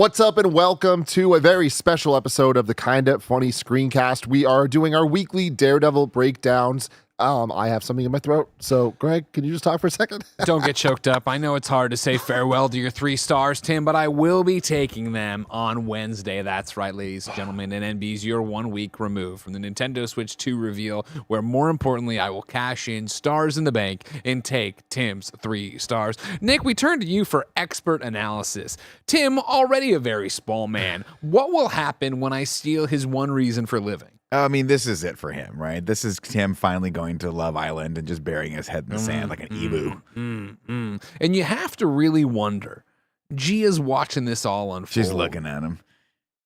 What's up and welcome to a very special episode of the Kinda Funny Screencast. We are doing our weekly Daredevil breakdowns. I have something in my throat, so Greg, can you just talk for a second? Don't get choked up. I know it's hard to say farewell to your 3 stars, Tim, but I will be taking them on Wednesday. That's right, ladies and gentlemen. And NBs, you're 1 week removed from the Nintendo Switch 2 reveal, where more importantly, I will cash in stars in the bank and take Tim's 3 stars. Nick, we turn to you for expert analysis. Tim, already a very small man. What will happen when I steal his one reason for living? I mean, this is it for him, right? This is Tim finally going to Love Island and just burying his head in the sand like an emu. And you have to really wonder. Gia's watching this all unfold. She's looking at him.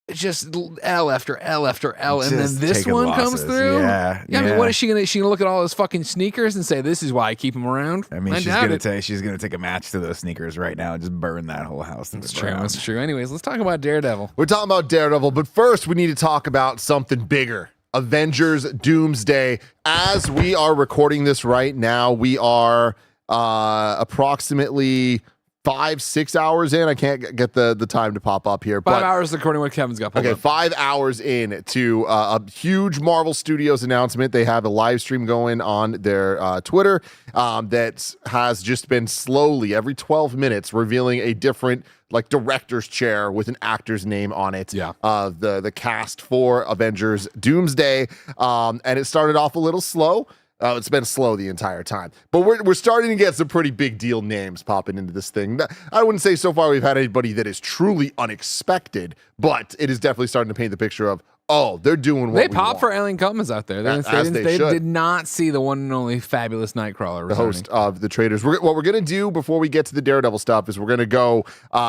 It's just L after L after L, and Just then this taking one losses. comes through. Yeah. I mean, what is she gonna? She gonna look at all his fucking sneakers and say, "This is why I keep him around." I mean, she's doubt it. gonna take a match to those sneakers right now and just burn that whole house. That's true. That's true. Anyways, let's talk about Daredevil. We're talking about Daredevil, but first we need to talk about something bigger. Avengers Doomsday. As we are recording this right now, we are approximately 5-6 hours in. I can't get the time to pop up here. 5 hours according to what Kevin's got. Okay, 5 hours in to a huge Marvel Studios announcement. They have a live stream going on their Twitter that has just been slowly, every 12 minutes, revealing a different director's chair with an actor's name on it. Yeah. The cast for Avengers Doomsday. And it started off a little slow. It's been slow the entire time, but we're starting to get some pretty big deal names popping into this thing. I wouldn't say so far we've had anybody that is truly unexpected, but it is definitely starting to paint the picture of, oh, they're doing what They we popped want. for Alien Cummins out there. They did not see the one and only fabulous Nightcrawler, the host of the Traders. What we're going to do before we get to the Daredevil stuff is we're going to go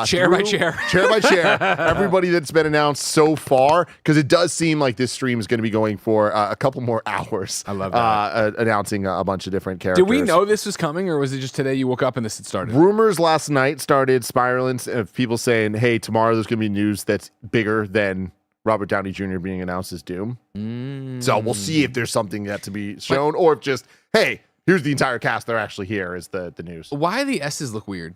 chair by chair, everybody that's been announced so far, because it does seem like this stream is going to be going for a couple more hours. I love that. Announcing a bunch of different characters. Did we know this was coming, or was it just today you woke up and this had started? Rumors last night started spiraling of people saying, hey, tomorrow there's going to be news that's bigger than Robert Downey Jr. being announced as Doom. So we'll see if there's something yet to be shown, or if just, hey, here's the entire cast. They're actually here is the news. Why the S's look weird?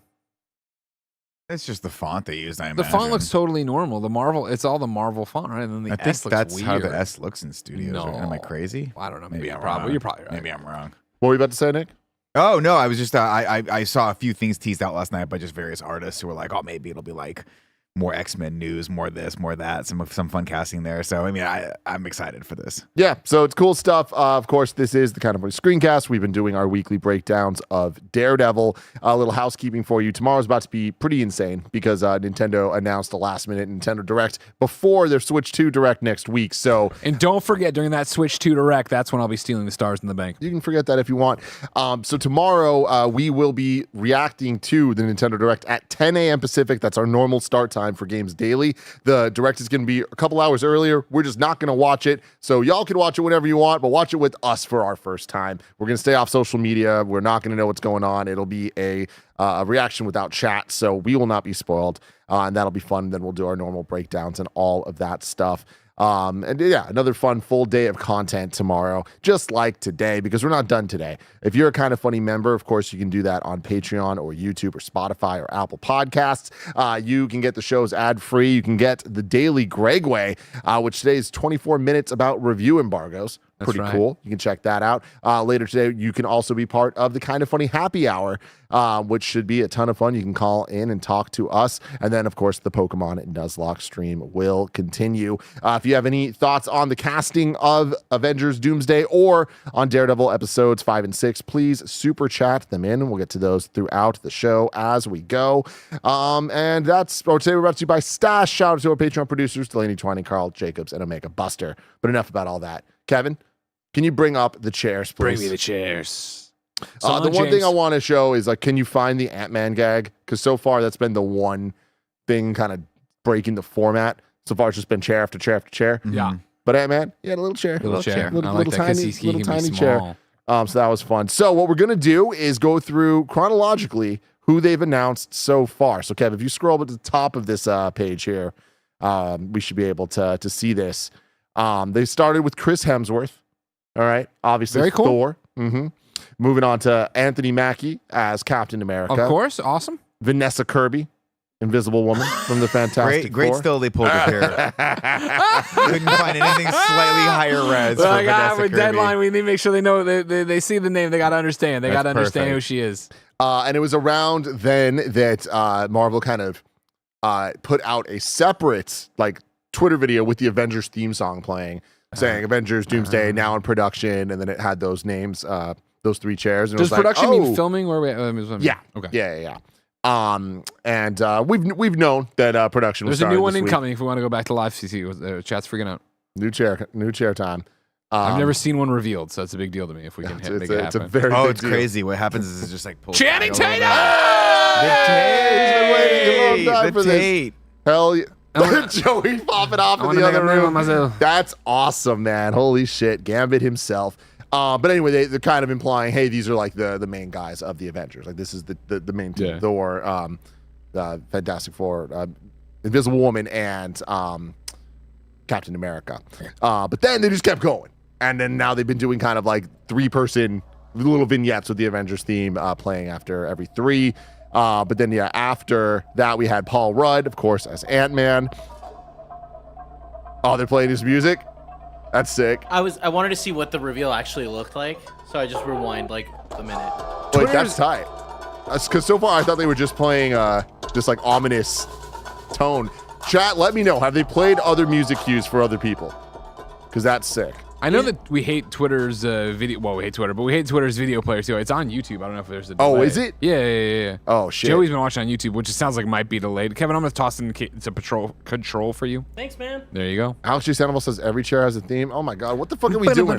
It's just the font they used. The font looks totally normal. It's all the Marvel font, right? And then the S looks that's weird. how the S looks in studios. No. Right? Am I crazy? I don't know. Maybe You're probably right. Maybe I'm wrong. What were you about to say, Nick? Oh no, I was just I saw a few things teased out last night by just various artists who were like, oh, maybe it'll be like more X-Men news, more this, more that, some fun casting there. So I mean, I'm excited for this. Yeah, so it's cool stuff. Of course, this is the Kind of Funny Screencast. We've been doing our weekly breakdowns of Daredevil. A little housekeeping for you. Tomorrow's about to be pretty insane because Nintendo announced a last-minute Nintendo Direct before their Switch 2 Direct next week. So, and don't forget, during that Switch 2 Direct, that's when I'll be stealing the stars in the bank. You can forget that if you want. So tomorrow, we will be reacting to the Nintendo Direct at 10 a.m. Pacific. That's our normal start time for Games Daily. The Direct is going to be a couple hours earlier. We're just not going to watch it. So y'all can watch it whenever you want, but watch it with us for our first time. We're going to stay off social media. We're not going to know what's going on. It'll be a reaction without chat, so we will not be spoiled. And that'll be fun. Then we'll do our normal breakdowns and all of that stuff. And yeah, another fun full day of content tomorrow, just like today, because we're not done today. If you're a Kind of Funny member, of course, you can do that on Patreon or YouTube or Spotify or Apple Podcasts. You can get the shows ad-free. You can get the Daily Greg Way, which today is 24 minutes about review embargoes. Pretty cool. You can check that out. Later today, you can also be part of the Kind of Funny Happy Hour, which should be a ton of fun. You can call in and talk to us. And then, of course, the Pokemon and Nuzlocke stream will continue. If you have any thoughts on the casting of Avengers Doomsday or on Daredevil episodes 5 and 6, please super chat them in. We'll get to those throughout the show as we go. And that's today we're brought to you by Stash. Shout out to our Patreon producers, Delaney Twining, Carl Jacobs, and Omega Buster. But enough about all that. Kevin, can you bring up the chairs, please? Bring me the chairs. The one thing I want to show is, can you find the Ant-Man gag? Because so far, that's been the one thing kind of breaking the format. So far, it's just been chair after chair after chair. Yeah. But Ant-Man, he had a little chair. Little chair. Little tiny chair. So that was fun. So what we're going to do is go through chronologically who they've announced so far. So, Kev, if you scroll to the top of this page here, we should be able to see this. They started with Chris Hemsworth. All right. Obviously, very cool. Thor. Moving on to Anthony Mackie as Captain America. Of course. Awesome. Vanessa Kirby Invisible Woman from the Fantastic Great Four. still they pulled it here. Couldn't find anything slightly higher res for Vanessa with Kirby. Deadline, we need to make sure they know they see the name. They got to understand. They got to understand perfect. who she is. And it was around then that Marvel kind of put out a separate like Twitter video with the Avengers theme song playing, saying Avengers Doomsday now in production, and then it had those names, those 3 chairs. And Does it was production like, mean filming or? Yeah. Okay. Yeah. And we've known that production was There's a new started one this week. incoming. If we want to go back to live CC, chat's freaking out. New chair time. I've never seen one revealed, so that's a big deal to me. If we can make it It's a happen. very Oh, big it's deal. crazy. What happens is it just like pulls Channing back a little Tatum! bit. He's been waiting a long time The for this. Tate. Hell yeah. Joey popping off in the other room. That's awesome, man. Holy shit. Gambit himself. But anyway, they're kind of implying, hey, these are like the main guys of the Avengers. Like this is the main team. Yeah. Thor, Fantastic Four, Invisible Woman, and Captain America. But then they just kept going. And then now they've been doing kind of like 3-person little vignettes with the Avengers theme playing after every 3. But then, after that, we had Paul Rudd, of course, as Ant-Man. Oh, they're playing his music? That's sick. I wanted to see what the reveal actually looked like, so I just rewind like a minute. Wait, that's tight. Because so far, I thought they were just playing this like ominous tone. Chat, let me know. Have they played other music cues for other people? Because that's sick. I know that we hate Twitter's video. Well, we hate Twitter, but we hate Twitter's video player too. It's on YouTube. I don't know if there's a delay. Oh, is it? Yeah. Oh, shit. Joey's been watching on YouTube, which it sounds like might be delayed. Kevin, I'm gonna toss in to control for you. Thanks, man. There you go. Alex G. Sandoval says every chair has a theme. Oh my god, what the fuck are we doing? I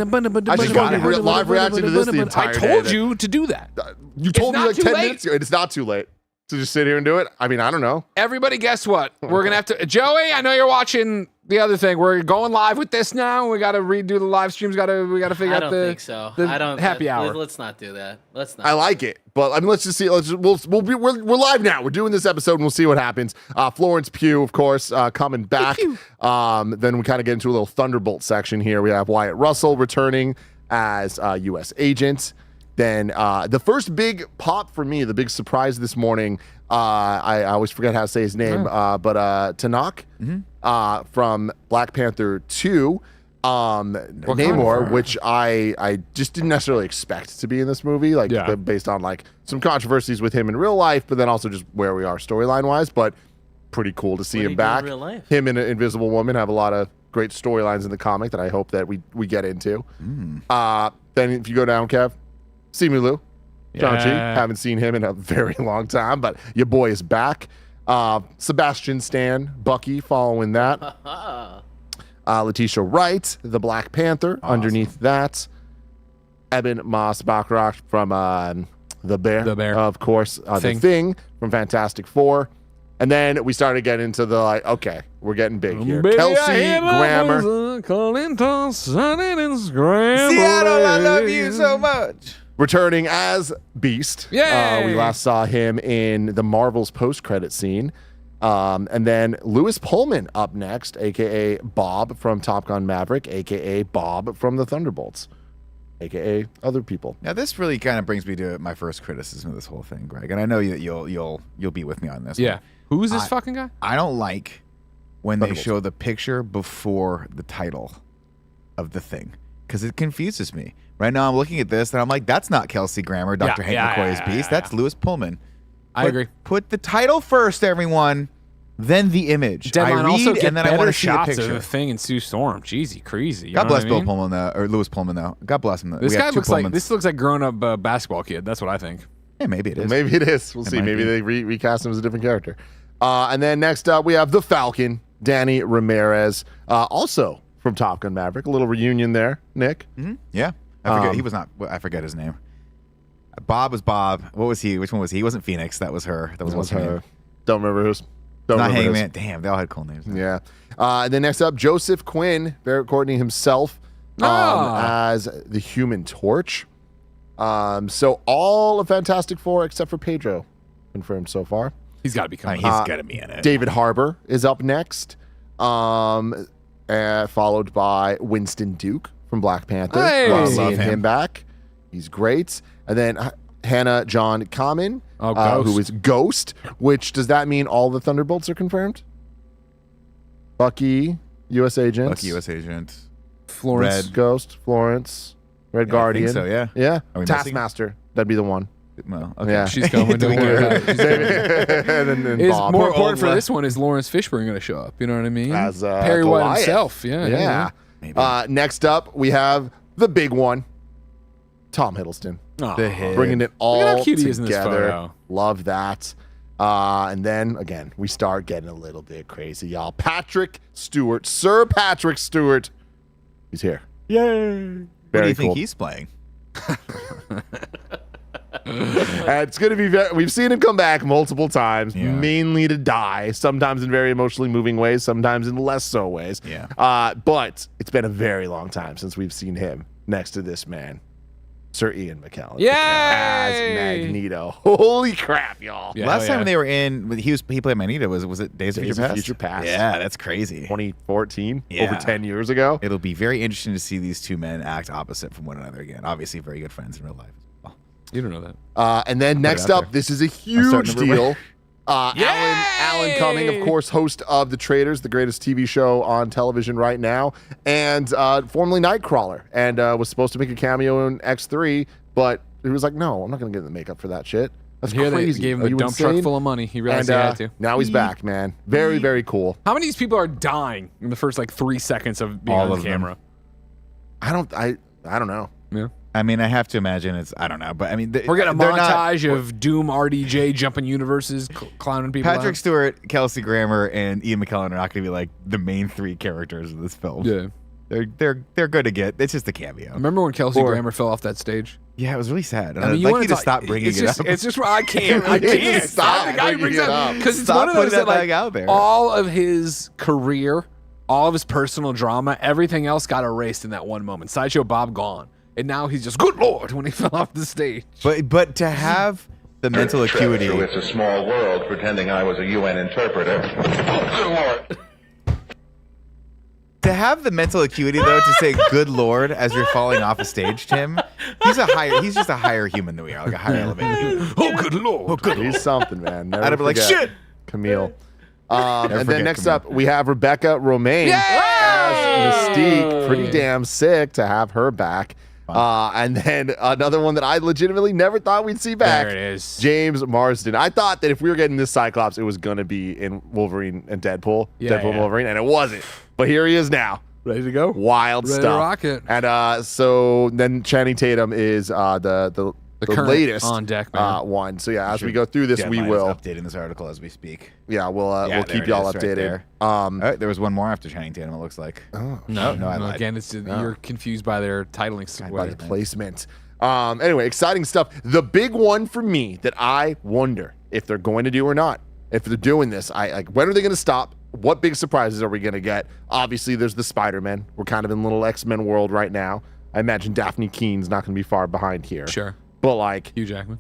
just want to be live reacting to this the entire day. I told you to do that. You told me not like too 10 late. minutes ago. It's not too late to just sit here and do it. I mean, I don't know. Everybody, guess what? We're gonna have to. Joey, I know you're watching the other thing. We're going live with this now. We got to redo the live streams. We got to figure I out don't the. think so. the I don't. happy hour. Let's not do that. Let's not. I like it, but I mean, let's just see. We're live now. We're doing this episode, and we'll see what happens. Florence Pugh, of course, coming back. Then we kind of get into a little Thunderbolt section here. We have Wyatt Russell returning as U.S. agent. Then the first big pop for me, the big surprise this morning. I always forget how to say his name, but Tanakh from Black Panther 2. Namor, which I just didn't necessarily expect to be in this movie, like based on like some controversies with him in real life, but then also just where we are storyline wise. But pretty cool to see him back. In real life? Him and Invisible Woman have a lot of great storylines in the comic that I hope that we get into. Then if you go down, Kev, Simu Liu, Shang-Chi, haven't seen him in a very long time, but your boy is back. Sebastian Stan, Bucky following that. Letitia Wright, the Black Panther, underneath that. Eben Moss Bachrach from The Bear. Of course. The Thing from Fantastic Four. And then we started getting into the like, okay, we're getting big here. Baby, Kelsey Grammer. Seattle, I love you so much. Returning as Beast. Yay! We last saw him in the Marvel's post-credit scene. And then Lewis Pullman up next, a.k.a. Bob from Top Gun Maverick, a.k.a. Bob from the Thunderbolts, a.k.a. other people. Now this really kind of brings me to my first criticism of this whole thing, Greg, and I know that you'll be with me on this. Yeah. Who's this fucking guy? I don't like when they show the picture before the title of the thing because it confuses me. Right now I'm looking at this and I'm like, that's not Kelsey Grammer, Dr. Hank McCoy's Beast. That's Lewis Pullman. I agree. Put the title first, everyone, then the image. Deadline I read also get and then I want better to see the shots of picture. the Thing and Sue Storm. Jeezy, crazy. You God know bless what I Bill mean? Pullman though, or Lewis Pullman though. God bless him. This We guy have two looks like Pullmans. a grown-up basketball kid. That's what I think. Yeah, maybe it is. Maybe it is. We'll see. might Maybe be. they recast him as a different character. And then next up, we have the Falcon, Danny Ramirez, also from Top Gun Maverick. A little reunion there, Nick. Mm-hmm. Yeah, I forget. He was not. I forget his name. Bob was Bob. What was he? Which one was he? He wasn't Phoenix. That was her. That was what's her name. Don't remember who's. Don't Not remember Hangman. Damn, they all had cool names. Yeah. And then next up, Joseph Quinn, Barrett Courtney himself, as the Human Torch. So all of Fantastic Four except for Pedro confirmed so far. He's got to be coming. He's got to be in it. David Harbour is up next, followed by Winston Duke from Black Panther. Hey! Love Love seeing him. him back. He's great. And then Hannah John Kamen Ghost. who is Ghost. Which does that mean all the Thunderbolts are confirmed? Bucky, U.S. Agent. Bucky, U.S. Agent. Florence. Red. Ghost, Florence, Red Guardian. I think so, yeah. Yeah. Are we missing? Taskmaster. That'd be the one. Well, okay. Yeah. She's coming. Don't worry about it. She's coming. and then Is Bob. more Poor important for old this one is Lawrence Fishburne going to show up. You know what I mean? As, Perry White Goliath. himself. Yeah. Yeah. Maybe. Next up, we have the big one, Tom Hiddleston. Aw. The hit. Bringing it all Look at how cute he is in this together. photo. Love that. And then, again, we start getting a little bit crazy, y'all. Patrick Stewart. Sir Patrick Stewart. He's here. Yay. What do Very you think cool. he's playing? It's going to be we've seen him come back multiple times, Yeah. mainly to die, sometimes in very emotionally moving ways, sometimes in less so ways. Yeah. But it's been a very long time since we've seen him next to this man, Sir Ian McKellen. Yay! As Magneto. Holy crap, y'all. Yeah, Last hell time they were in, he played Magneto. Was it Days of Days Future of Past? Future Past. Yeah, that's crazy. 2014, Yeah. over 10 years ago. It'll be very interesting to see these two men act opposite from one another again. Obviously, very good friends in real life. Well, You don't know that. And then next out up, there. this is a starting huge to remember. deal. Alan Cumming, of course, host of The Traitors, the greatest TV show on television right now, and formerly Nightcrawler, and was supposed to make a cameo in X3, but he was like, no, I'm not going to get in the makeup for that shit. That's Here crazy. they gave him Are a you dump insane? truck full of money. He realized And he had to. now he's back, man. Very, very cool. How many of these people are dying in the first 3 seconds of being All on of them. camera? I don't know. Yeah. I mean, I have to imagine I don't know, but I mean, We're getting a they're not- montage of Doom RDJ jumping universes, clowning people Patrick out. Stewart, Kelsey Grammer, and Ian McKellen are not going to be like the main 3 characters of this film. Yeah. They're good to get. It's just a cameo. Remember when Kelsey Or- Grammer fell off that stage? Yeah, it was really sad. I mean, I'd like wanna you to talk- stop bringing it's it just, up. It's just I can't. I You can't can't stop stop. The guy who bringing brings it up up. because it's Stop one of putting those that that bag out there. all of his career, all of his personal drama, everything else got erased in that one moment. Sideshow Bob gone, and now he's just good lord when he fell off the stage. But to have the mental acuity. So it's a small world pretending I was a UN interpreter. Oh, good Lord. To have the mental acuity though to say "Good Lord" as you're falling off a stage, Tim, he's just a higher human than we are, like a higher elevated human. Oh good lord! He's something, man. Never I'd be like, forget "Shit!" Camille. And then forget next Camille. up, we have Rebecca Romaine as Mystique. Pretty damn sick to have her back. And then another one that I legitimately never thought we'd see back. There it is. James Marsden. I thought that if we were getting this Cyclops, it was going to be in Wolverine and Deadpool. Yeah, Deadpool and yeah. Wolverine, and it wasn't. But here he is now. Ready to go? Wild Ready to stuff. rock it. And so then Channing Tatum is the current latest on deck, man. one. So yeah, as we go through this, we Deadline is will. updating this article as we speak. Yeah, we'll Yeah, there keep it y'all is, right updated. there. All right, there was one more after Channing Tatum. It looks like. No, I lied. again, it's you're confused by their titling. By the placement. Anyway, exciting stuff. The big one for me that I wonder if they're going to do or not. If they're doing this, I like when are they going to stop? What big surprises are we going to get? Obviously, there's the Spider-Man. We're kind of in little X-Men world right now. I imagine Daphne Keene's not going to be far behind here. Sure. But like, Hugh Jackman.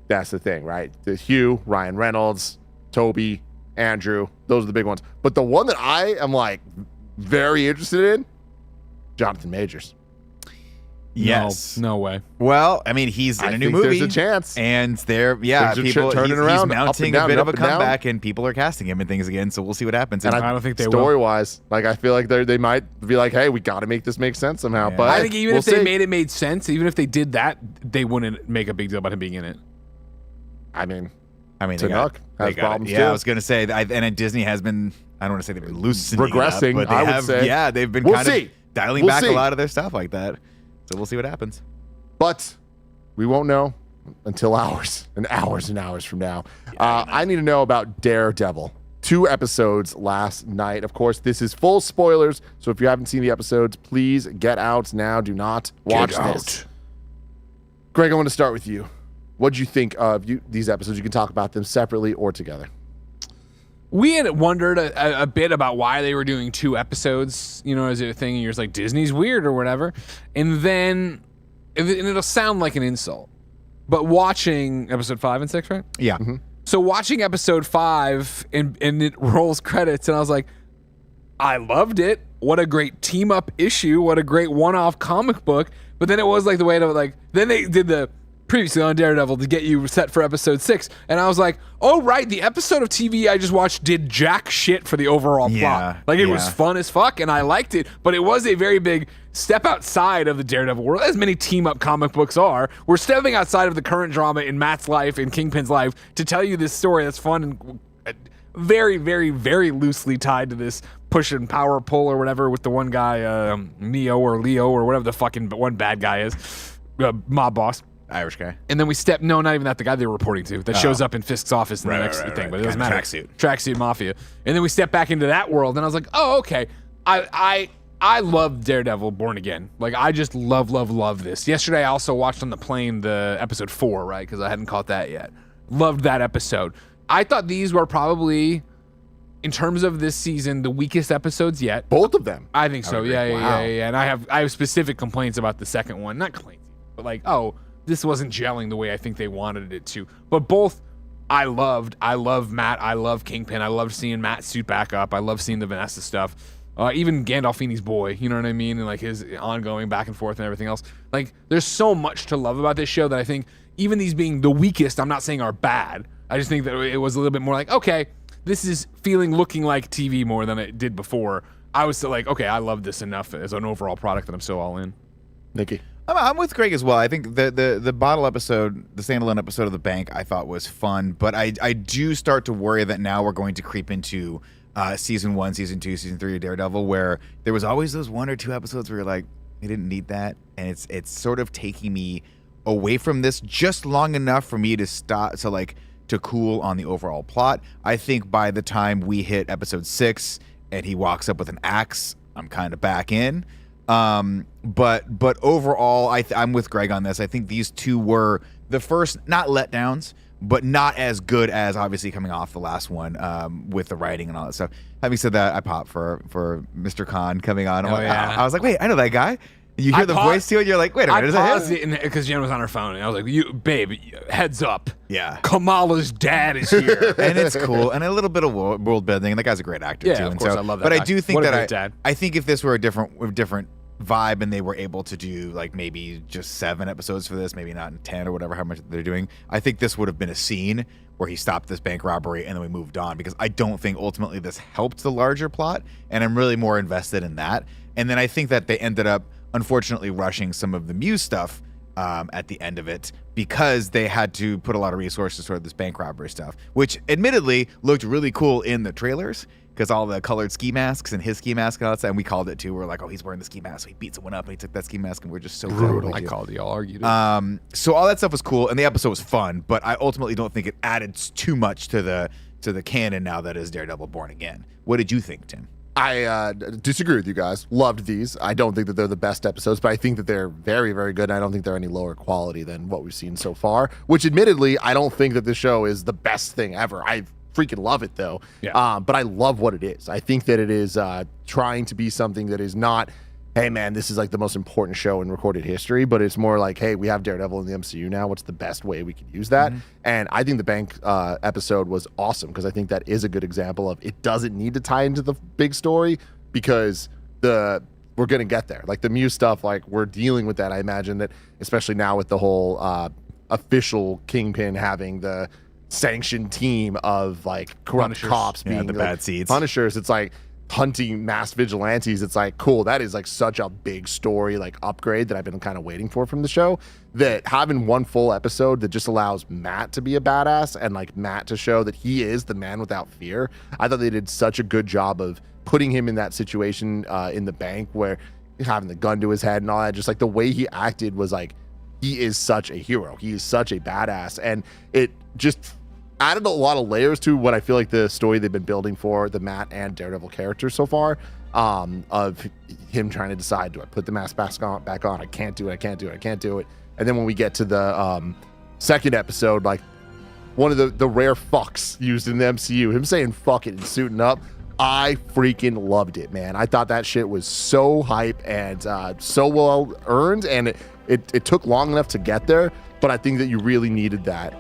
that's the thing, right? The Hugh, Ryan Reynolds, Toby, Andrew. Those are the big ones. But the one that I am like very interested in, Jonathan Majors. Yes. No way. Well, I mean, he's in I a new think movie. there's a chance. And there, yeah, Things are people turning he's around, up mounting and down, a bit of a up and down. comeback, and people are casting him and things again. So we'll see what happens. And I don't think they will. story wise, like I feel like they might be like, hey, we got to make this make sense somehow. Yeah. But I think even we'll if they see. made sense, even if they did that, they wouldn't make a big deal about him being in it. I mean, they Tanuk got has it. problems Yeah, too. I was gonna say, and Disney has been. I don't want to say they've been loosening, Regressing, it up, but they I would have. say. Yeah, they've been We'll kind see. of dialing We'll back see. a lot of their stuff like that. So we'll see what happens. But we won't know until hours and hours and hours from now. I need to know about Daredevil. 2 episodes last night. Of course, this is full spoilers. So if you haven't seen the episodes, please get out now. Do not watch this. Greg, I want to start with you. What did you think of these episodes? You can talk about them separately or together. We had wondered a bit about why they were doing 2 episodes, as a thing. And you're just like, Disney's weird or whatever. And then, and it'll sound like an insult, but watching episode 5 and 6, right? Yeah. So watching episode 5 and it rolls credits, and I was like, I loved it. What a great team up issue. What a great one-off comic book. But then it was like the way to then they did the previously on Daredevil to get you set for episode 6. And I was like, oh, right, the episode of TV I just watched did jack shit for the overall plot. Like, it was fun as fuck, and I liked it, but it was a very big step outside of the Daredevil world, as many team-up comic books are. We're stepping outside of the current drama in Matt's life and Kingpin's life to tell you this story that's fun and very, very, very loosely tied to this push and power pull or whatever with the one guy, Neo or Leo or whatever the fucking one bad guy is, mob boss. Irish guy. And then we step, no, not even that, the guy they were reporting to that shows up in Fisk's office in the next thing, but it doesn't matter. Tracksuit Mafia. And then we step back into that world, and I was like, oh, okay. I love Daredevil Born Again. Like, I just love this. Yesterday, I also watched on the plane the episode 4, right? Because I hadn't caught that yet. Loved that episode. I thought these were probably, in terms of this season, the weakest episodes yet. Both of them. I think so. Yeah. And I have specific complaints about the second one. Not complaints, but like, oh, this wasn't gelling the way I think they wanted it to. But both I loved. I love Matt. I love Kingpin. I loved seeing Matt suit back up. I love seeing the Vanessa stuff. Even Gandolfini's boy, you know what I mean? And like his ongoing back and forth and everything else. Like, there's so much to love about this show that I think even these being the weakest, I'm not saying are bad. I just think that it was a little bit more like, okay, this is looking like TV more than it did before. I was still like, okay, I love this enough as an overall product that I'm so all in. Nikki. I'm with Greg as well. I think the bottle episode, the standalone episode of The Bank, I thought was fun, but I do start to worry that now we're going to creep into season 1, season 2, season 3 of Daredevil, where there was always those 1 or 2 episodes where you're like, we didn't need that, and it's sort of taking me away from this just long enough for me to stop, to cool on the overall plot. I think by the time we hit episode 6 and he walks up with an axe, I'm kind of back in. But overall, I'm with Greg on this. I think these two were the first, not letdowns, but not as good as obviously coming off the last one with the writing and all that stuff. Having said that, I popped for Mr. Khan coming on. I was like, wait, I know that guy. You hear the voice too, and you're like, wait a minute, is that him? Because Jen was on her phone, and I was like, babe, heads up. Yeah. Kamala's dad is here. And it's cool, and a little bit of world building, and that guy's a great actor too. Yeah, of course, I love that But guy. I do think What a that great dad. I think if this were a different vibe and they were able to do like maybe just 7 episodes for this, maybe not 10 or whatever, how much they're doing, I think this would have been a scene where he stopped this bank robbery and then we moved on, because I don't think ultimately this helped the larger plot, and I'm really more invested in that. And then I think that they ended up unfortunately rushing some of the Muse stuff at the end of it, because they had to put a lot of resources toward this bank robbery stuff, which admittedly looked really cool in the trailers, because all the colored ski masks and his ski mask and all that stuff, and we called it too. We're like, oh, he's wearing the ski mask, so he beat someone up and he took that ski mask, and we're just so brutal. I called it. Y'all argued it. So all that stuff was cool, and the episode was fun, but I ultimately don't think it added too much to the canon now that is Daredevil Born Again. What did you think, Tim? I disagree with you guys. Loved these. I don't think that they're the best episodes, but I think that they're very, very good. And I don't think they're any lower quality than what we've seen so far, which admittedly, I don't think that this show is the best thing ever. I freaking love it though. Yeah. But I love what it is. I think that it is trying to be something that is not, hey man, this is like the most important show in recorded history, but it's more like, hey, we have Daredevil in the MCU now. What's the best way we can use that? And I think the bank episode was awesome, because I think that is a good example of it doesn't need to tie into the big story, because we're going to get there. Like the Muse stuff, like we're dealing with that. I imagine that, especially now with the whole official Kingpin having the sanctioned team of like corrupt Punishers. cops being the bad seeds. Punishers. It's like hunting mass vigilantes. It's like, cool, that is like such a big story, like upgrade that I've been kind of waiting for from the show, that having one full episode that just allows Matt to be a badass and like Matt to show that he is the man without fear. I thought they did such a good job of putting him in that situation in the bank where having the gun to his head and all that. Just like the way he acted was like, he is such a hero. He is such a badass. And it just added a lot of layers to what I feel like the story they've been building for the Matt and Daredevil characters so far, of him trying to decide, do I put the mask back on? I can't do it. And then when we get to the second episode, like one of the rare fucks used in the MCU, him saying fuck it and suiting up, I freaking loved it, man. I thought that shit was so hype and so well earned, and it took long enough to get there, but I think that you really needed that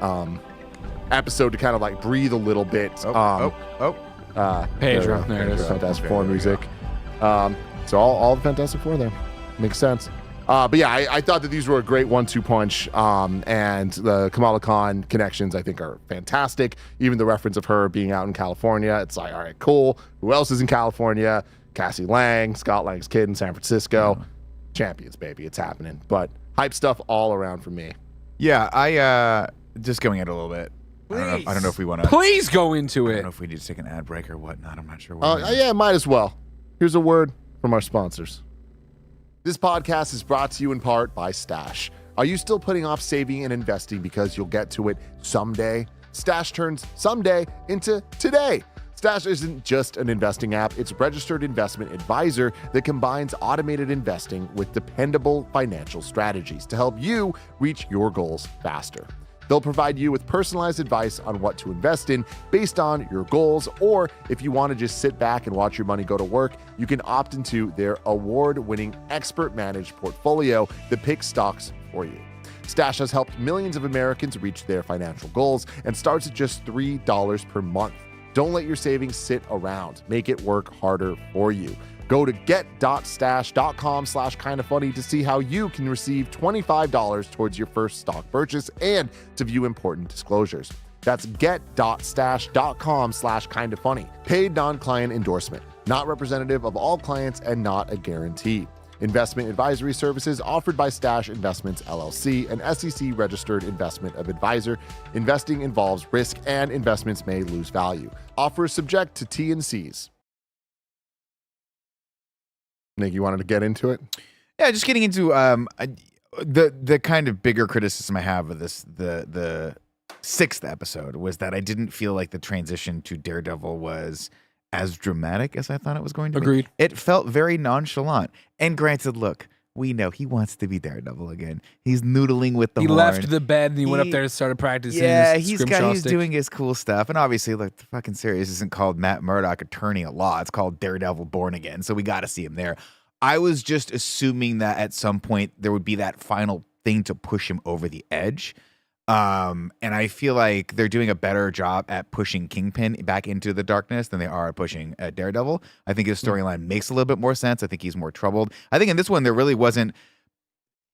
episode to kind of like breathe a little bit. Pedro. There it is. Fantastic Four music. So all the Fantastic Four there. Makes sense. But yeah, I thought that these were a great 1-2 punch. And the Kamala Khan connections, I think, are fantastic. Even the reference of her being out in California, it's like, all right, cool. Who else is in California? Cassie Lang, Scott Lang's kid in San Francisco. Champions, baby. It's happening. But hype stuff all around for me. Yeah, I just going in a little bit. I don't know if we want to. Please go into I it. don't know if we need to take an ad break or whatnot. I'm not sure. Yeah, might as well. Here's a word from our sponsors. This podcast is brought to you in part by Stash. Are you still putting off saving and investing because you'll get to it someday? Stash turns someday into today. Stash isn't just an investing app, it's a registered investment advisor that combines automated investing with dependable financial strategies to help you reach your goals faster. They'll provide you with personalized advice on what to invest in based on your goals, or if you want to just sit back and watch your money go to work, you can opt into their award-winning expert-managed portfolio that picks stocks for you. Stash has helped millions of Americans reach their financial goals and starts at just $3 per month. Don't let your savings sit around. Make it work harder for you. Go to get.stash.com/kindafunny to see how you can receive $25 towards your first stock purchase and to view important disclosures. That's get.stash.com/kindafunny. Paid non-client endorsement. Not representative of all clients and not a guarantee. Investment advisory services offered by Stash Investments, LLC, an SEC-registered investment advisor. Investing involves risk and investments may lose value. Offer is subject to T&Cs. Nick, you wanted to get into it? Yeah, just getting into the kind of bigger criticism I have of this, the 6th episode, was that I didn't feel like the transition to Daredevil was as dramatic as I thought it was going to be. Agreed. It felt very nonchalant. And granted, look, we know he wants to be Daredevil again. He's noodling with the He horn. left the bed and he went up there and started practicing. Yeah, his he's scrimshaw stick. doing his cool stuff. And obviously, like, the fucking series isn't called Matt Murdock, Attorney at Law. It's called Daredevil Born Again. So we got to see him there. I was just assuming that at some point there would be that final thing to push him over the edge. And I feel like they're doing a better job at pushing Kingpin back into the darkness than they are at pushing Daredevil. I think his storyline makes a little bit more sense. I think he's more troubled. I think in this one, there really wasn't.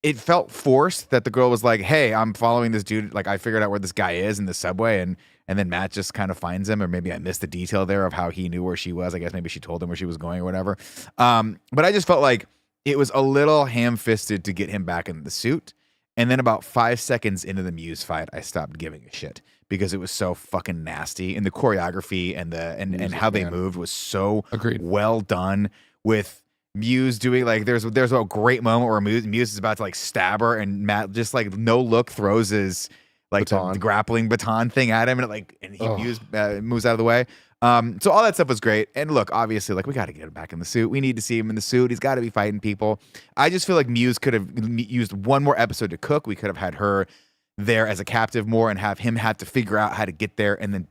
It felt forced that the girl was like, hey, I'm following this dude. Like, I figured out where this guy is in the subway. And then Matt just kind of finds him. Or maybe I missed the detail there of how he knew where she was. I guess maybe she told him where she was going or whatever. But I just felt like it was a little ham-fisted to get him back in the suit. And then about 5 seconds into the Muse fight, I stopped giving a shit because it was so fucking nasty. And the choreography and how they moved was so well done, with Muse doing, like, there's a great moment where Muse is about to, like, stab her, and Matt just, like, no look throws his, like, the grappling baton thing at him, and he Muse moves out of the way. So all that stuff was great. And look, obviously, like, we got to get him back in the suit. We need to see him in the suit. He's got to be fighting people. I just feel like Muse could have used one more episode to cook. We could have had her there as a captive more and have him have to figure out how to get there and then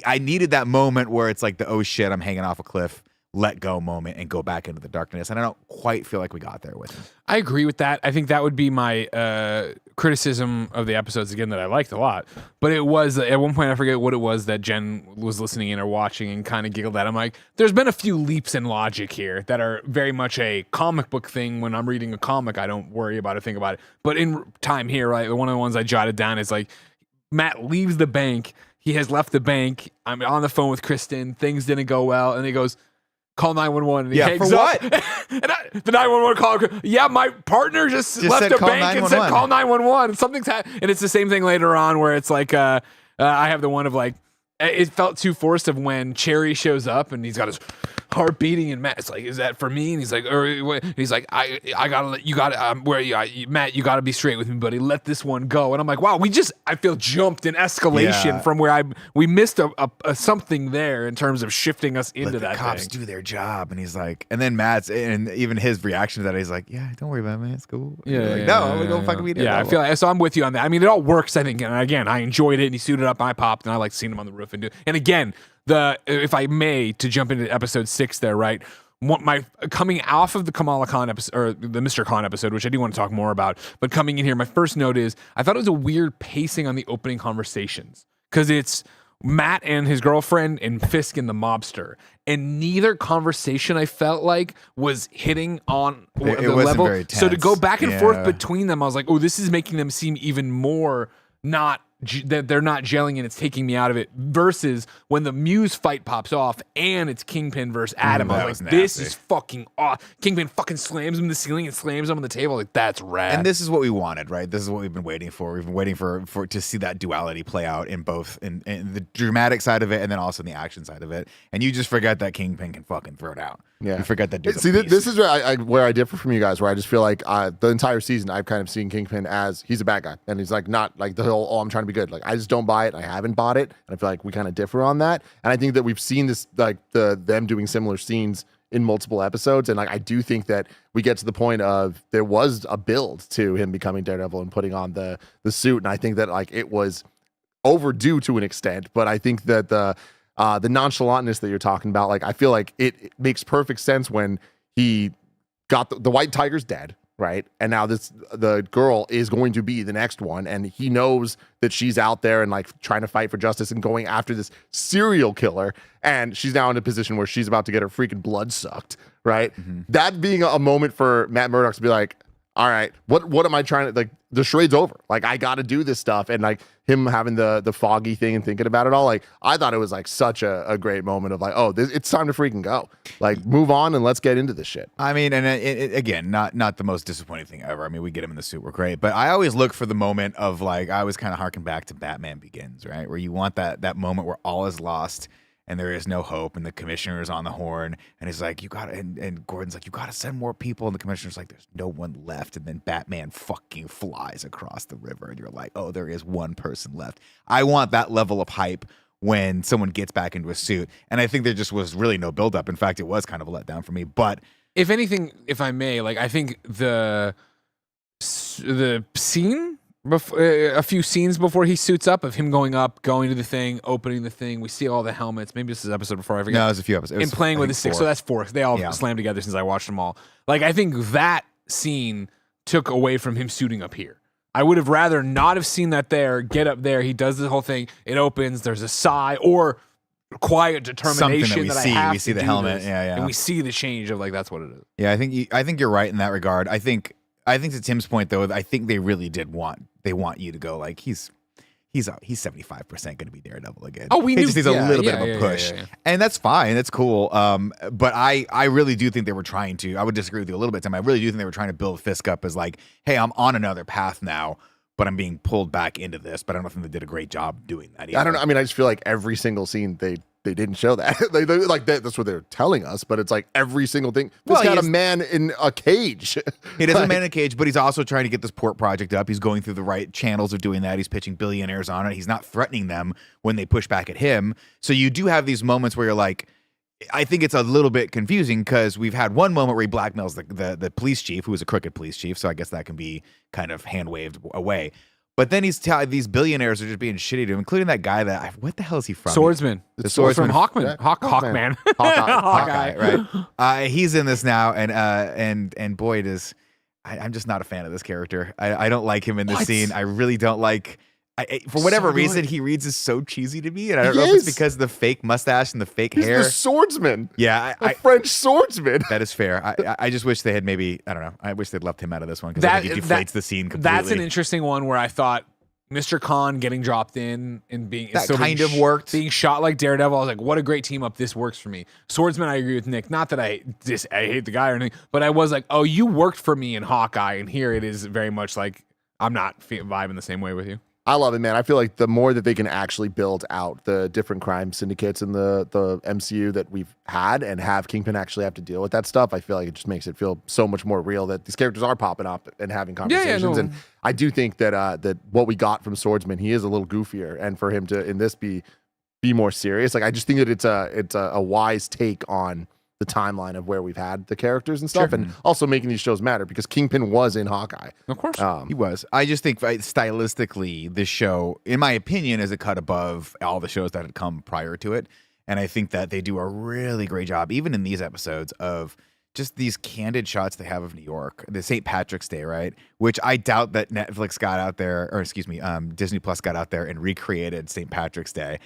I needed that moment where it's like the, oh shit, I'm hanging off a cliff, let go moment and go back into the darkness. And I don't quite feel like we got there with him. I agree with that. I think that would be my criticism of the episodes, again, that I liked a lot. But it was, at one point, I forget what it was that Jen was listening in or watching and kind of giggled at. I'm like, there's been a few leaps in logic here that are very much a comic book thing. When I'm reading a comic, I don't worry about it, think about it. But in time here, right, one of the ones I jotted down is like, Matt leaves the bank. He has left the bank. I'm on the phone with Kristen. Things didn't go well. And he goes, call 911. And he hangs for up. what? And the 911 call. Yeah, my partner just left the bank and said, call 911. Something's happened. And it's the same thing later on where it's like, I have the one of like, it felt too forced of when Cherry shows up and he's got his heart beating, and Matt's like, is that for me? And he's like, he's like, I gotta let you gotta where you Matt, you gotta be straight with me, buddy. Let this one go. And I'm like, wow, I feel jumped in escalation from where we missed a something there in terms of shifting us into that. The cops thing. do their job, and he's like, and then Matt's, and even his reaction to that, he's like, yeah, don't worry about it, man, it's cool. No, I'm gonna go fucking be. Yeah, I feel like, so I'm with you on that. I mean, it all works, I think. And again, I enjoyed it, and he suited up, and I popped, and I like seeing him on the roof and do. And again, if I may, to jump into episode 6 there, right? My coming off of the Kamala Khan episode, or the Mr. Khan episode, which I do want to talk more about, but coming in here, my first note is I thought it was a weird pacing on the opening conversations, because it's Matt and his girlfriend and Fisk and the mobster. And neither conversation I felt like was hitting on the wasn't level. very So to go tense. back and forth between them, I was like, oh, this is making them seem even more that they're not gelling and it's taking me out of it, versus when the Muse fight pops off and it's Kingpin versus Adam. I was like, this is fucking awesome. Kingpin fucking slams him in the ceiling and slams him on the table. Like, that's rad. And this is what we wanted, right? This is what we've been waiting for. We've been waiting for to see that duality play out in both in the dramatic side of it and then also in the action side of it. And you just forget that Kingpin can fucking throw it out. Yeah, you forget that dude's See, a beast. this is where I differ from you guys, where I just feel like the entire season I've kind of seen Kingpin as he's a bad guy, and he's like not like the whole I'm trying to be good. Like I just don't buy it. I haven't bought it, and I feel like we kind of differ on that. And I think that we've seen this like them doing similar scenes in multiple episodes, and like I do think that we get to the point of there was a build to him becoming Daredevil and putting on the suit, and I think that like it was overdue to an extent, but I think that the nonchalantness that you're talking about, like I feel like it makes perfect sense when he got the White Tiger's dead, right? And now the girl is going to be the next one, and he knows that she's out there and like trying to fight for justice and going after this serial killer, and she's now in a position where she's about to get her freaking blood sucked, right? Mm-hmm. That being a moment for Matt Murdock to be like, all right, what am I trying to, like, the charade's over. Like, I got to do this stuff. And like him having the foggy thing and thinking about it all, like, I thought it was like such a great moment of like, oh, it's time to freaking go. Like, move on and let's get into this shit. I mean, and again, not the most disappointing thing ever. I mean, we get him in the suit, we're great. But I always look for the moment of like, I always kind of harken back to Batman Begins, right? Where you want that moment where all is lost and there is no hope, and the commissioner is on the horn, and he's like, you gotta, and Gordon's like, you gotta send more people, and the commissioner's like, there's no one left, and then Batman fucking flies across the river, and you're like, oh, there is one person left. I want that level of hype when someone gets back into a suit, and I think there just was really no buildup. In fact, it was kind of a letdown for me, but if anything, if I may, like, I think the scene, a few scenes before he suits up, of him going to the thing, opening the thing, we see all the helmets. Maybe this is episode before, I forget. no, it was a few episodes. And playing with the stick. So that's 4. They all slammed together since I watched them all. Like, I think that scene took away from him suiting up here. I would have rather not have seen that there, get up there, he does the whole thing, it opens, there's a sigh, or quiet determination Something that we I see. have We see to the do helmet. this. Yeah. And we see the change of like, that's what it is. Yeah, I think you're right in that regard. I think to Tim's point though, I think they really want you to go like he's 75% going to be Daredevil again. Oh, we he knew. just needs a little bit of a push, Yeah. and that's fine. That's cool. But I really do think they were trying to. I would disagree with you a little bit, Tim. I really do think they were trying to build Fisk up as like, hey, I'm on another path now, but I'm being pulled back into this. But I don't think they did a great job doing that either. I don't know. I mean, I just feel like every single scene they didn't show that. they like that's what they're telling us, but it's like every single thing. This got a man in a cage. It is a man in a cage, but he's also trying to get this port project up. He's going through the right channels of doing that. He's pitching billionaires on it. He's not threatening them when they push back at him. So you do have these moments where you're like, I think it's a little bit confusing because we've had one moment where he blackmails the police chief, who is a crooked police chief. So I guess that can be kind of hand waved away. But then these billionaires are just being shitty to him, including that guy what the hell is he from? Swordsman. The swordsman. From Hawkman. Yeah. Hawkman. Hawkeye, right? He's in this now, and Boyd is. I'm just not a fan of this character. I don't like him in this scene. I really don't like. For whatever reason, he reads is so cheesy to me, and I don't know if it's because of the fake mustache and the fake hair. He's the swordsman. Yeah, a French swordsman. That is fair. I just wish they had maybe, I don't know. I wish they'd left him out of this one because I think he deflates the scene completely. That's an interesting one where I thought Mr. Khan getting dropped in and being that kind of worked. Being shot like Daredevil, I was like, what a great team up. This works for me. Swordsman, I agree with Nick. Not that I hate the guy or anything, but I was like, oh, you worked for me in Hawkeye, and here it is very much like I'm not vibing the same way with you. I love it, man. I feel like the more that they can actually build out the different crime syndicates in the MCU that we've had and have Kingpin actually have to deal with that stuff, I feel like it just makes it feel so much more real that these characters are popping up and having conversations. And I do think that what we got from Swordsman, he is a little goofier, and for him to in this be more serious, like I just think that it's a wise take on the timeline of where we've had the characters and stuff, and also making these shows matter because Kingpin was in Hawkeye. Of course. He was. I just think stylistically, this show, in my opinion, is a cut above all the shows that had come prior to it. And I think that they do a really great job, even in these episodes, of just these candid shots they have of New York, the St. Patrick's Day, right? Which I doubt that Netflix got out there, or excuse me, Disney Plus got out there and recreated St. Patrick's Day.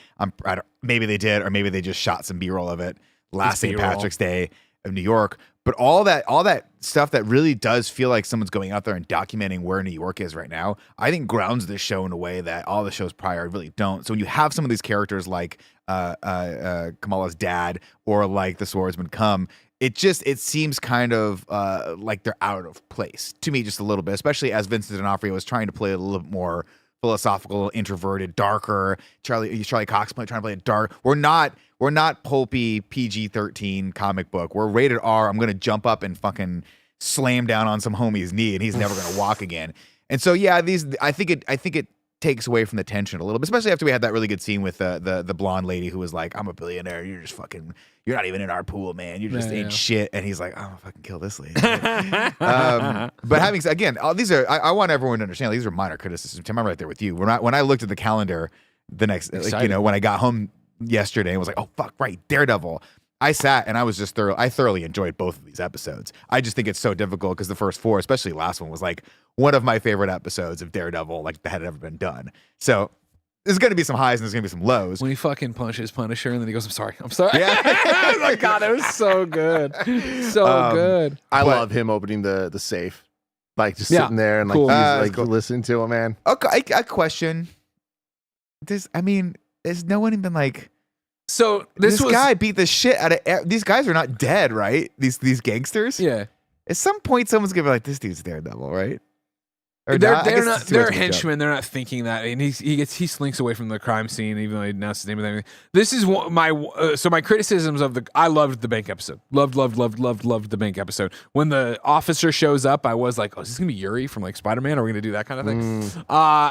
Maybe they did, or maybe they just shot some B-roll of it last St. Patrick's Day of New York. But all that stuff that really does feel like someone's going out there and documenting where New York is right now, I think grounds this show in a way that all the shows prior really don't. So when you have some of these characters like Kamala's dad or like the swordsman come, it seems kind of like they're out of place to me just a little bit, especially as Vincent D'Onofrio was trying to play a little bit more philosophical, introverted, darker. Charlie Cox trying to play it dark. We're not pulpy PG-13 comic book. We're rated R. I'm gonna jump up and fucking slam down on some homie's knee, and he's never gonna walk again. And so yeah, I think it takes away from the tension a little bit, especially after we had that really good scene with the blonde lady who was like, "I'm a billionaire. You're just fucking. You're not even in our pool, man. You just ain't shit." And he's like, "I'm gonna fucking kill this lady." But having again, all these are. I want everyone to understand these are minor criticisms. Tim, I'm right there with you. When I looked at the calendar the next, when I got home yesterday and was like, "Oh fuck, right, Daredevil." I sat and I was just I thoroughly enjoyed both of these episodes. I just think it's so difficult because the first four, especially last one, was like one of my favorite episodes of Daredevil like that had ever been done. So there's going to be some highs and there's going to be some lows. When he fucking punches Punisher and then he goes, I'm sorry. Yeah. Oh my God, it was so good. So good. I love him opening the safe. Like just sitting there and like, cool. he's, like listening to him, man. Okay, I question. Has no one even like... So this guy beat the shit out of these guys are not dead, right? These gangsters. Yeah. At some point, someone's gonna be like, "This dude's Daredevil, right?" Or they're not? not. They're henchmen. They're not thinking that, and he slinks away from the crime scene, even though he announced his name and everything. This is my criticisms of I loved the bank episode. Loved the bank episode. When the officer shows up, I was like, "Oh, is this gonna be Yuri from like Spider-Man? Are we gonna do that kind of thing?"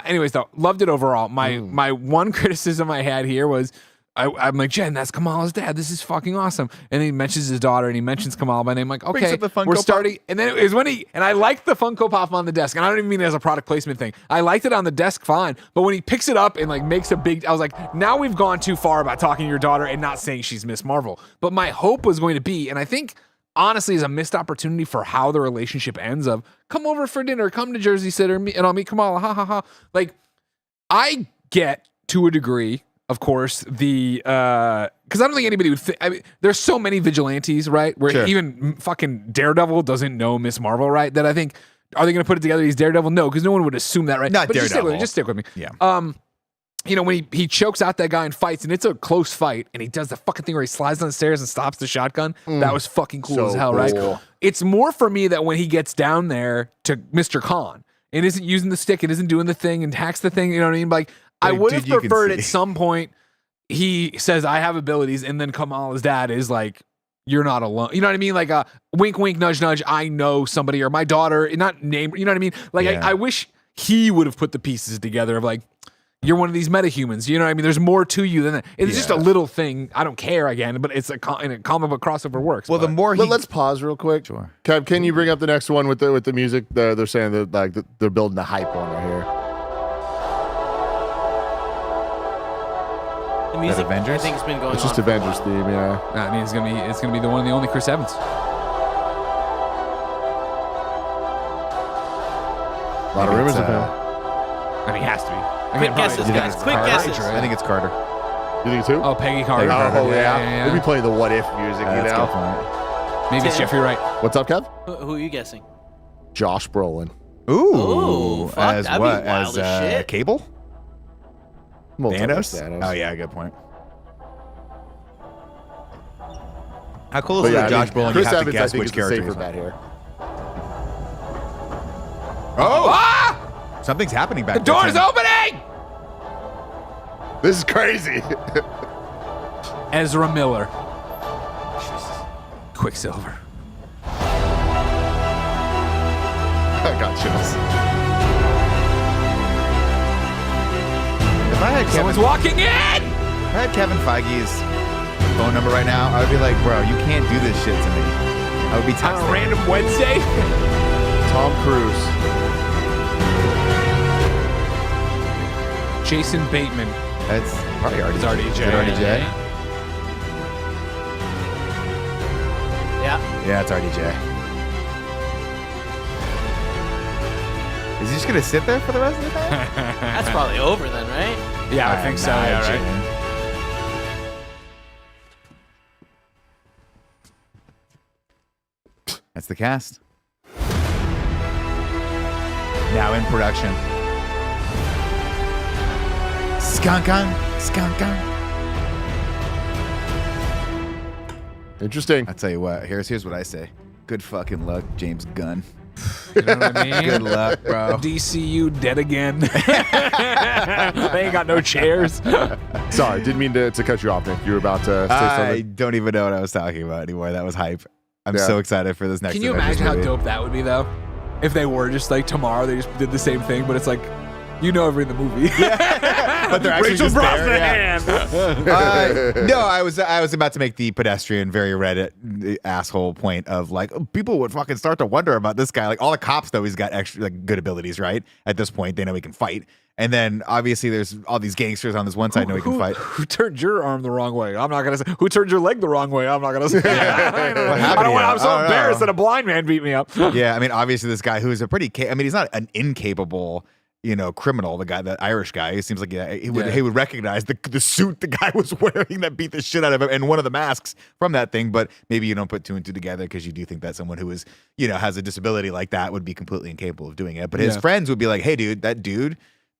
Anyways, though, loved it overall. My one criticism I had here was. I'm like, Jen, that's Kamala's dad. This is fucking awesome. And he mentions his daughter and he mentions Kamala by name. Like, okay, we're starting. Pop. And then it was when and I liked the Funko Pop on the desk. And I don't even mean it as a product placement thing. I liked it on the desk fine. But when he picks it up and like makes a big, I was like, now we've gone too far about talking to your daughter and not saying she's Miss Marvel. But my hope was going to be, and I think honestly is a missed opportunity for how the relationship ends of come over for dinner, come to Jersey City and I'll meet Kamala. Ha ha ha. Like I get to a degree, of course, because I don't think anybody would I mean, there's so many vigilantes, right? Where even fucking Daredevil doesn't know Miss Marvel, right? That I think, are they going to put it together? He's Daredevil? No, because no one would assume that, right? Not but Daredevil. Just stick with me. Yeah. When he chokes out that guy and fights, and it's a close fight, and he does the fucking thing where he slides down the stairs and stops the shotgun. That was fucking cool as hell, right? It's more for me that when he gets down there to Mr. Khan and isn't using the stick and isn't doing the thing and hacks the thing, you know what I mean? Like, I would have preferred at some point he says, I have abilities, and then Kamala's dad is like, you're not alone. You know what I mean? Like a wink, wink, nudge, nudge. I know somebody or my daughter, not name, you know what I mean? Like, I wish he would have put the pieces together of like, you're one of these metahumans. You know what I mean? There's more to you than that. It's just a little thing. I don't care again, but it's in a comic book crossover works. Well, the more let's pause real quick. Sure. Kev, can you bring up the next one with the music? They're saying that like they're building the hype on right here. The music, Avengers? I think it's been going It's just on for a Avengers while. theme, yeah. I mean, it's gonna be the one and the only Chris Evans. A lot of rumors of him. I mean, it has to be. Quick guesses, guys. Quick guesses. I think it's Carter. You think it's who? Oh, Peggy Carter. Oh, yeah. We'll be playing the what if music, you That's a know? good point. Maybe it's Jeffrey Wright. What's up, Kev? Who are you guessing? Josh Brolin. Ooh, fuck, as that'd be what? wild As as shit. Cable? Multiverse Thanos? Oh yeah, good point. How cool But is it yeah, that Josh Brolin? Chris You have Evans, to guess I think, which is the character. safer he's bet here. Oh, Ah! something's happening back The there. door's Tim. opening! This is crazy. Ezra Miller. Quicksilver. I got chills. If I had Someone's walking in! If I had Kevin Feige's phone number right now, I would be like, bro, you can't do this shit to me. I would be On texting. a random Wednesday? Tom Cruise. Jason Bateman. That's probably already. It's RDJ. Is it RDJ? Yeah. Yeah, it's RDJ. Is he just gonna sit there for the rest of the time? That's probably over then, right? Yeah, I think so. Yeah, right. That's the cast. Now in production. Skunkan. Interesting. I tell you what, here's what I say. Good fucking luck, James Gunn. You know what I mean? Good luck, bro. DCU dead again. They ain't got no chairs. Sorry, didn't mean to cut you off, Nick. You were about to say I something. don't even know what I was talking about anymore. That was hype. I'm Yeah. so excited for this next. Can you Avengers imagine how movie. dope that would be, though? If they were just like tomorrow, they just did the same thing, but it's like, you know, every in the movie. But they're actually Rachel just there, Brosnahan. No, I was about to make the pedestrian, very Reddit asshole point of like people would fucking start to wonder about this guy. Like all the cops know he's got extra like good abilities, right? At this point, they know he can fight. And then obviously there's all these gangsters on this one side know he can fight. Who turned your arm the wrong way? I'm not gonna say. Who turned your leg the wrong way? I'm not gonna say. What happened to you? I'm so I don't embarrassed know. that a blind man beat me up. Yeah, I mean, obviously this guy who's a pretty. I mean, he's not an incapable, criminal. The guy, that Irish guy, he seems like he would recognize the suit the guy was wearing that beat the shit out of him, and one of the masks from that thing. But maybe you don't put two and two together because you do think that someone who is has a disability like that would be completely incapable of doing it. But his friends would be like, "Hey, dude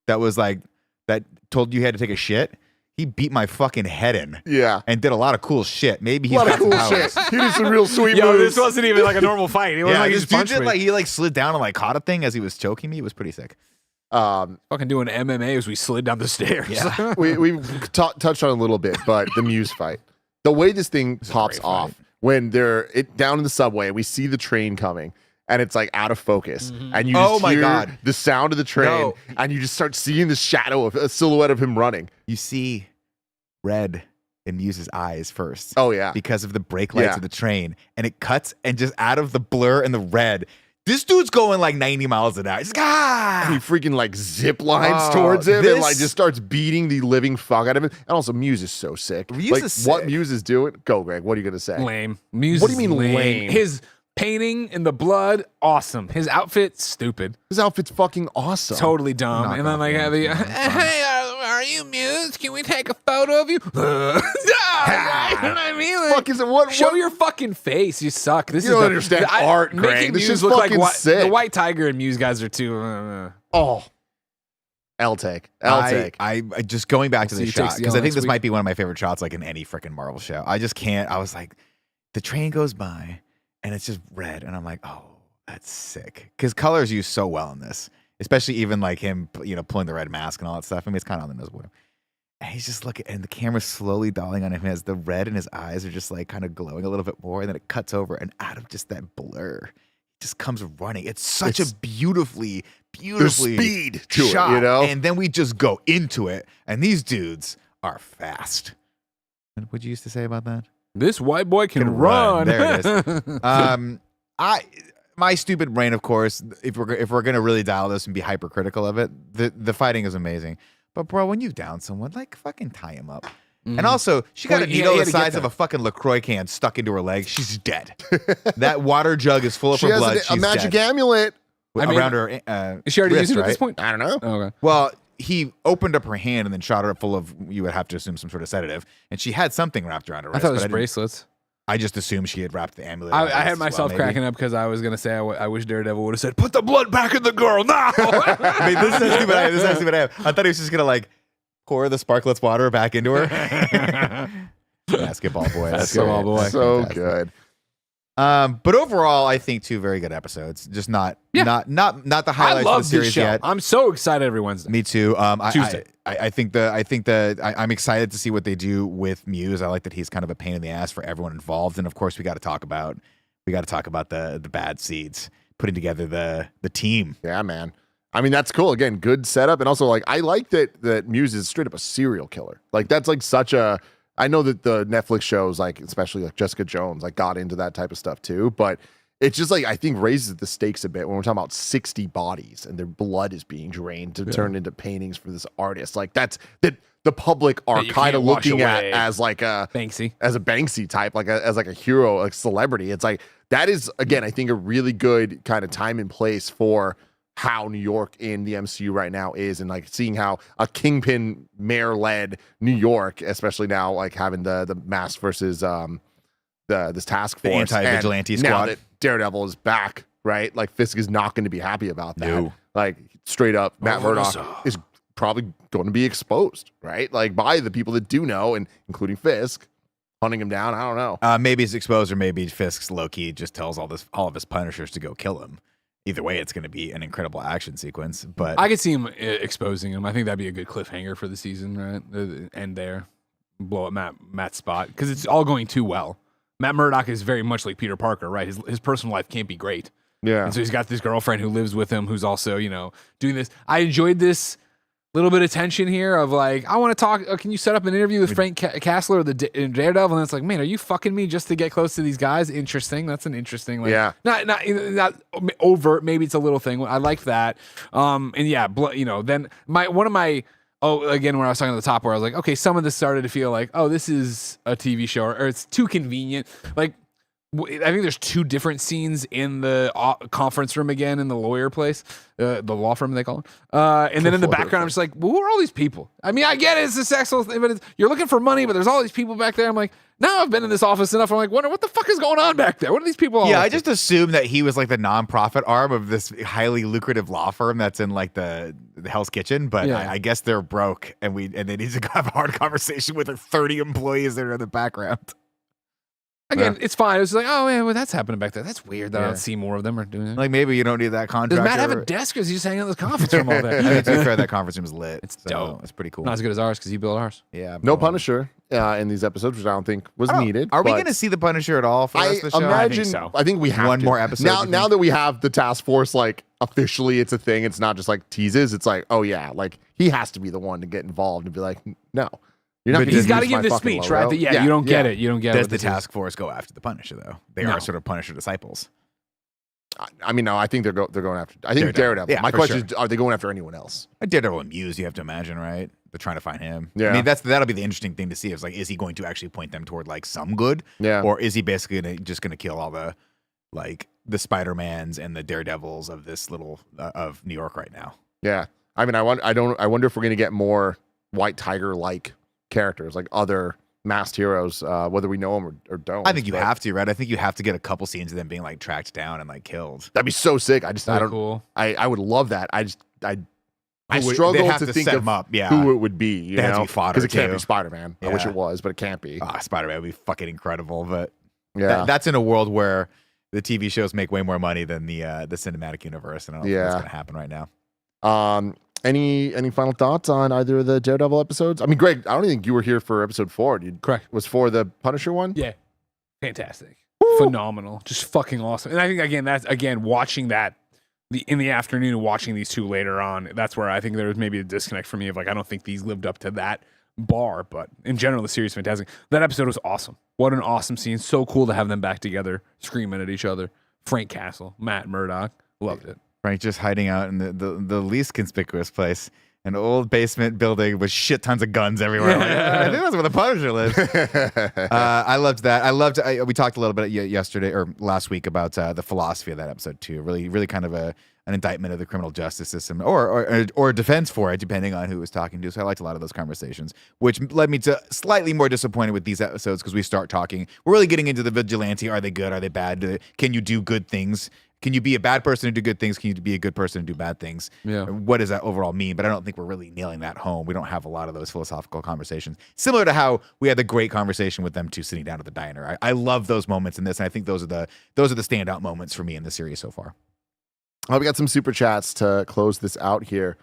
that was like that told you had to take a shit. He beat my fucking head in." Yeah. And did a lot of cool shit. Maybe he's A lot got of cool some shit. powers. He did some real sweet Yo, moves. this wasn't even like a normal fight. It wasn't like he this just dude punched me. he slid down and like caught a thing as he was choking me. It was pretty sick. Fucking doing MMA as we slid down the stairs. Yeah. we touched on it a little bit, but the Muse fight, the way this thing pops great off fight. when they're down in the subway and we see the train coming and it's like out of focus and you Oh just my hear God. the sound of the train No. and you just start seeing the shadow of a silhouette of him running. You see red in Muse's eyes first. Oh yeah. Because of the brake lights Yeah. of the train. And it cuts and just out of the blur and the red, this dude's going like 90 miles an hour. He's like, And he freaking like zip lines Oh, towards him and this- like just starts beating the living fuck out of him. And also Muse is so sick. Muse like is what sick. Muse is doing. Go, Greg. What are you gonna say? Lame. Muse What do you is mean lame? His painting in the blood, awesome. His outfit, stupid. His outfit's fucking awesome. Totally dumb. Knock And then off like, him. hey, are you Muse? Can we take a photo of you? You know what I mean? Like, Fuck is it? What? show what- your fucking face. You suck. This You is don't the- understand art, Greg. Making This Muse shit's look like fucking sick. the White Tiger and Muse guys are too. Oh, L take. L take. I just going back to See the who takes shot the because L I think next this week. might be one of my favorite shots, like in any freaking Marvel show. I just can't. I was like, the train goes by and it's just red, and I'm like, oh, that's sick. Because color is used so well in this, especially even like him, pulling the red mask and all that stuff. I mean, it's kind of on the nose, whatever. And he's just looking, and the camera's slowly dolling on him as the red in his eyes are just like kind of glowing a little bit more, and then it cuts over, and out of just that blur, he just comes running. It's such a beautifully There's speed to shot, it, you know? And then we just go into it, and these dudes are fast. What'd you used to say about that? This white boy can Can run. run. There it is. My stupid brain, of course. If we're gonna really dial this and be hypercritical of it, the fighting is amazing. But bro, when you down someone, like fucking tie him up. And also, she got Well, a he needle had the to get size of that. a fucking LaCroix can stuck into her leg. She's dead. That water jug is full of She her has blood. a She's magic dead. amulet. I mean, around her. Is she already wrist, using it at right? this point? I don't know. Oh, okay. Well, he opened up her hand and then shot her full of, you would have to assume, some sort of sedative. And she had something wrapped around her I wrist. thought it was but bracelets. I just assumed she had wrapped the amulet. around her I wrist had as well, myself maybe. cracking up because I was gonna say I wish Daredevil would have said, "Put the blood back in the girl now." I mean, this is actually what I have. I thought he was just gonna like pour the sparklets water back into her. Basketball boy. That's Basketball great. boy. That's So fantastic. good. But overall, I think two very good episodes. Just not the I highlights of love the series this show. yet. I'm so excited every Wednesday. Me too. Tuesday. I think I'm excited to see what they do with Muse. I like that he's kind of a pain in the ass for everyone involved, and of course we got to talk about the bad seeds putting together the team. Yeah, man. I mean, that's cool. Again, good setup. And also, like, I like that Muse is straight up a serial killer. Like, that's like such a. I know that the Netflix shows, like, especially like Jessica Jones, like, got into that type of stuff too. But it's just like I think raises the stakes a bit when we're talking about 60 bodies and their blood is being drained to turn into paintings for this artist. Like that's that the public are you kind of can't wash looking at away. as like a Banksy type, like as like a hero, like celebrity. It's like that is again, I think a really good kind of time and place for how New York in the MCU right now is, and like seeing how a Kingpin mayor-led New York, especially now, like having the mask versus this task force, the anti-vigilante and squad. Now that Daredevil is back, right? Like Fisk is not going to be happy about that. No. Like straight up, Matt Murdock is probably going to be exposed, right? Like by the people that do know, and including Fisk, hunting him down. I don't know. Maybe he's exposed, or maybe Fisk's low-key just tells all of his Punishers to go kill him. Either way, it's going to be an incredible action sequence. But I could see him exposing him. I think that'd be a good cliffhanger for the season, right? End there, blow up Matt's spot because it's all going too well. Matt Murdock is very much like Peter Parker, right? His personal life can't be great. Yeah. And so he's got this girlfriend who lives with him, who's also, doing this. I enjoyed this little bit of tension here of like, I want to talk. Can you set up an interview with Frank Castler, in Daredevil? And it's like, man, are you fucking me just to get close to these guys? Interesting. That's an interesting, like, Yeah. not overt. Maybe it's a little thing. I like that. And yeah, then again, when I was talking at the top, where I was like, okay, some of this started to feel like, oh, this is a TV show, or it's too convenient. Like, I think there's two different scenes in the conference room again in the lawyer place, the law firm they call it. And then in the background, I'm just like, well, who are all these people? I mean, I get it, it's a sexual thing, but you're looking for money, but there's all these people back there. I'm like, now I've been in this office enough. I'm like, wonder what the fuck is going on back there? What are these people all yeah, up I to? just assumed that he was like the nonprofit arm of this highly lucrative law firm that's in like the Hell's Kitchen. But Yeah. I guess they're broke, and they need to have a hard conversation with their 30 employees that are in the background. Again, it's fine. It was like, oh man, well, that's happening back there. That's weird that I Yeah. don't see more of them or doing that. Like maybe you don't need that Does contract. Matt have a desk, or is he just hanging out in the conference room all day? I mean, to be fair, that conference room is lit. It's so dope. It's pretty cool. Not as good as ours because he built ours. Yeah. No well, Punisher in these episodes, which I don't think was needed. Are we but going to see the Punisher at all for the I rest of the show? imagine. so. I think we have One to. more episode, now. you Now think? that we have the task force, like officially, it's a thing. It's not just like teases. It's like, oh yeah, like he has to be the one to get involved and be like, no, you're not. But gonna He's got to use give my this fucking speech, logo. right? That, you don't get it. You don't get Does what the this is. task force go after the Punisher though? They No. are sort of Punisher disciples. I mean, no. I think they're going after. I think Daredevil. Yeah, My for question is, are they going after anyone else? A Daredevil and Muse, you have to imagine, right? They're trying to find him. Yeah. I mean, that'll be the interesting thing to see. Is like, is he going to actually point them toward like some good? Yeah. Or is he basically just gonna kill all the the Spider-Mans and the Daredevils of this little of New York right now? Yeah. I mean, I wonder if we're going to get more White Tiger like characters, like other masked heroes, whether we know them or don't. I think you but have to, right? I think you have to get a couple scenes of them being like tracked down and like killed. That'd be so sick. I Very don't. cool. I would love that. I They'd struggle have to to think set of him up, yeah. who it would be. You They have to know, be fodder, because it can't too. be Spider-Man. I wish Yeah. it was, but it can't be. Spider-Man would be fucking incredible, but Yeah. that's in a world where the TV shows make way more money than the cinematic universe, and I don't think that's Yeah. going to happen right now. Any final thoughts on either of the Daredevil episodes? I mean, Greg, I don't think you were here for episode 4. Correct. Was for the Punisher one? Yeah. Fantastic. Phenomenal. Just fucking awesome. And I think, that's watching that in the afternoon and watching these two later on, that's where I think there was maybe a disconnect for me of like, I don't think these lived up to that bar, but in general, the series is fantastic. That episode was awesome. What an awesome scene. So cool to have them back together, screaming at each other. Frank Castle, Matt Murdock. Loved it. Frank just hiding out in the least conspicuous place, an old basement building with shit tons of guns everywhere. Like, I think that's where the Punisher lives. I loved that. We talked a little bit yesterday or last week about the philosophy of that episode too. Really, really kind of an indictment of the criminal justice system, or a defense for it, depending on who it was talking to. So I liked a lot of those conversations, which led me to slightly more disappointed with these episodes because we start talking. We're really getting into the vigilante. Are they good? Are they bad? Can you do good things? Can you be a bad person and do good things? Can you be a good person and do bad things? Yeah. What does that overall mean? But I don't think we're really nailing that home. We don't have a lot of those philosophical conversations. Similar to how we had the great conversation with them two sitting down at the diner. I love those moments in this, and I think those are the standout moments for me in the series so far. We got some super chats to close this out here.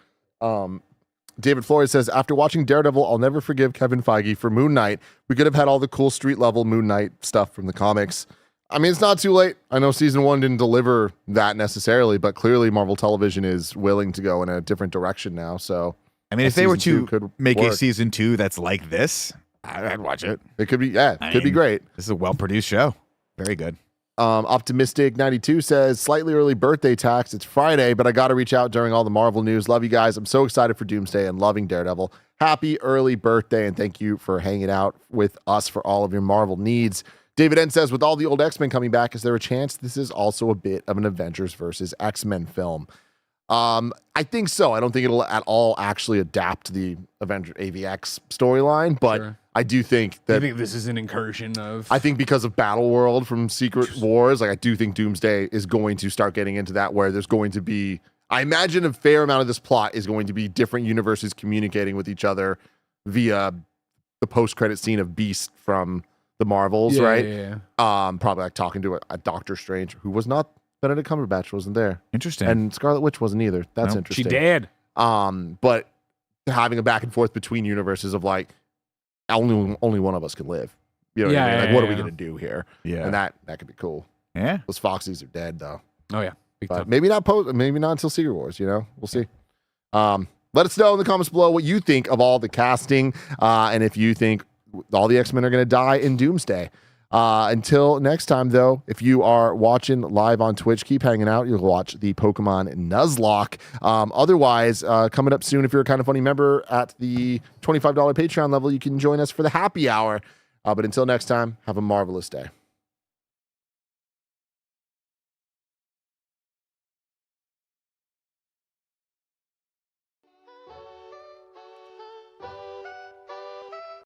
David Flores says, after watching Daredevil, I'll never forgive Kevin Feige for Moon Knight. We could have had all the cool street level Moon Knight stuff from the comics. I mean, it's not too late. I know season 1 didn't deliver that necessarily, but clearly Marvel Television is willing to go in a different direction now. So, I mean, if they were season 2 to could make a work. season 2 that's like this, I'd watch it. It could be, be great. This is a well-produced show. Very good. Optimistic 92 says slightly early birthday tax. It's Friday, but I got to reach out during all the Marvel news. Love you guys. I'm so excited for Doomsday and loving Daredevil. Happy early birthday, and thank you for hanging out with us for all of your Marvel needs. David N says, with all the old X-Men coming back, is there a chance this is also a bit of an Avengers versus X-Men film? I think so. I don't think it'll at all actually adapt the Avenger AVX storyline, but Sure. I do think that I think this is an incursion of. I think because of Battle World from Secret Wars, like I do think Doomsday is going to start getting into that where there's going to be, I imagine a fair amount of this plot is going to be different universes communicating with each other via the post-credit scene of Beast from the Marvels, right? Yeah. Probably like talking to a Doctor Strange who was not, Benedict Cumberbatch wasn't there. Interesting. And Scarlet Witch wasn't either. That's Nope. interesting. She did. But having a back and forth between universes of like, only one of us can live. You know what I mean? Like, what are we going to do here? Yeah. And that could be cool. Yeah. Those Foxies are dead, though. Oh yeah. Big But time. maybe not until Secret Wars, you know? We'll see. Let us know in the comments below what you think of all the casting and if you think all the X-Men are going to die in Doomsday. Until next time, though, if you are watching live on Twitch, keep hanging out. You'll watch the Pokemon Nuzlocke. Otherwise, coming up soon, if you're a Kind of Funny member at the $25 Patreon level, you can join us for the happy hour. But until next time, have a marvelous day.